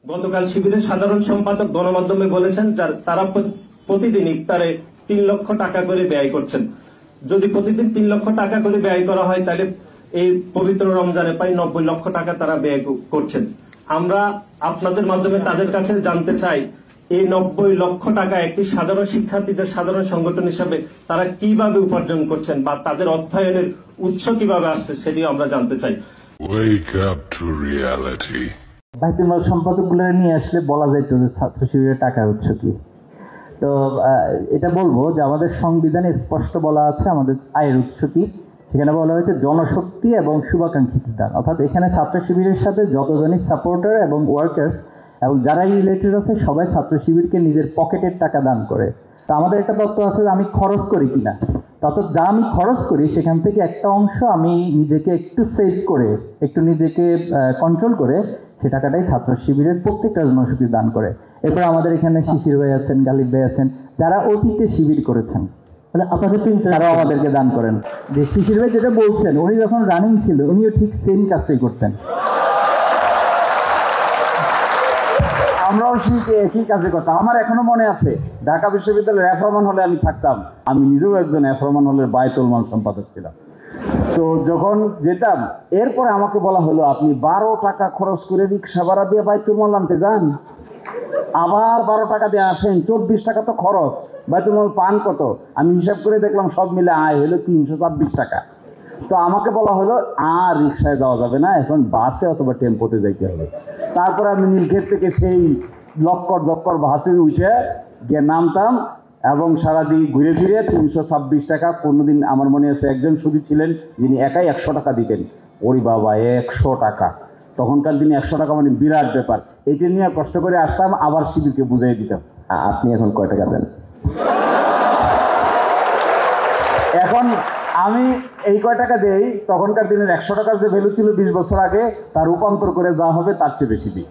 গতকাল শিবিরের সাধারণ সম্পাদক গণমাধ্যমে বলেছেন তারা প্রতিদিন ইফতারে 3 লক্ষ টাকা করে ব্যয় করছেন। যদি প্রতিদিন 3 লক্ষ টাকা করে ব্যয় করা হয় তাহলে এই পবিত্র রমজানে প্রায় 90 লক্ষ টাকা তারা ব্যয় করছেন। আমরা আপনাদের মাধ্যমে তাদের কাছে জানতে চাই এই 90 লক্ষ টাকা একটি সাধারণ শিক্ষার্থীদের সাধারণ সংগঠন হিসাবে তারা কিভাবে উপার্জন করছেন বা তাদের অর্থায়নের উৎস কিভাবে আসছে সেটি আমরা জানতে চাই। Wake up to reality. বাইতুল মাল সম্পাদকগুলো নিয়ে আসলে বলা যাইতো যে ছাত্র শিবিরের টাকার উৎস কি। তো এটা বলবো যে আমাদের সংবিধানে স্পষ্ট বলা আছে আমাদের আয়ের উৎস কি। সেখানে বলা হয়েছে জনশক্তি এবং শুভাকাঙ্ক্ষীদের দান, অর্থাৎ এখানে ছাত্র শিবিরের সাথে যতজনই সাপোর্টার এবং ওয়ার্কার্স এবং যারাই রিলেটেড আছে সবাই ছাত্র শিবিরকে নিজের পকেটের টাকা দান করে। তো আমাদের একটা তথ্য আছে যে আমি খরচ করি কিনা, তত যা আমি খরচ করি সেখান থেকে একটা অংশ আমি নিজেকে একটু সেভ করে একটু নিজেকে কন্ট্রোল করে সে টাকাটাই ছাত্র শিবিরের প্রত্যেকটা জনশক্তি দান করে। এরপর আমাদের এখানে শিশির ভাই আছেন, গালিব ভাই আছেন, যারা অতীতে শিবির করেছেন, মানে আপনাদের তারাও আমাদেরকে দান করেন। যে শিশির ভাই যেটা বলছেন, উনি যখন রানিং ছিল উনিও ঠিক সেম কাজটাই করতেন। আমরাও একই কাজে করতাম। আমার এখনো মনে আছে ঢাকা বিশ্ববিদ্যালয়ের রেফরমান হলে আমি থাকতাম, আমি নিজেও একজন রেফরমান হলের বাইতুল মাল সম্পাদক ছিলাম। তো যখন যেতাম এরপরে আমাকে বলা হলো আপনি 12 টাকা খরচ করে রিক্সা ভাড়া দিয়ে বাইতুল মাল আনতে যান, আবার 12 টাকা দিয়ে আসেন, 24 টাকা তো খরচ, বাইতুল মাল পান কত? আমি হিসাব করে দেখলাম সব মিলে আয় হলো 326 টাকা। তো আমাকে বলা হলো আর রিক্সায় যাওয়া যাবে না, এখন বাসে অথবা টেম্পোতে যাইতে হবে। তারপরে আমি নীলক্ষেত থেকে সেই লক্কর বাসে উঠে গিয়ে নামতাম এবং সারাদিন ঘুরে ফিরে 326 টাকা। কোনোদিন আমার মনে আছে একজন শুধু ছিলেন যিনি একাই 100 টাকা দিতেন। ওরে বাবা, 100 টাকা! তখনকার দিনে 100 টাকা মানে বিরাট ব্যাপার। এইটা নিয়ে কষ্ট করে আসতাম, আবার শিবিরকে বুঝিয়ে দিতাম। আপনি এখন কয় টাকা দেন? এখন আমি এই কয় টাকা দেই, তখনকার দিনের 100 টাকার যে ভ্যালু ছিল 20 বছর আগে, তার রূপান্তর করে যা হবে তার চেয়ে বেশি দিই।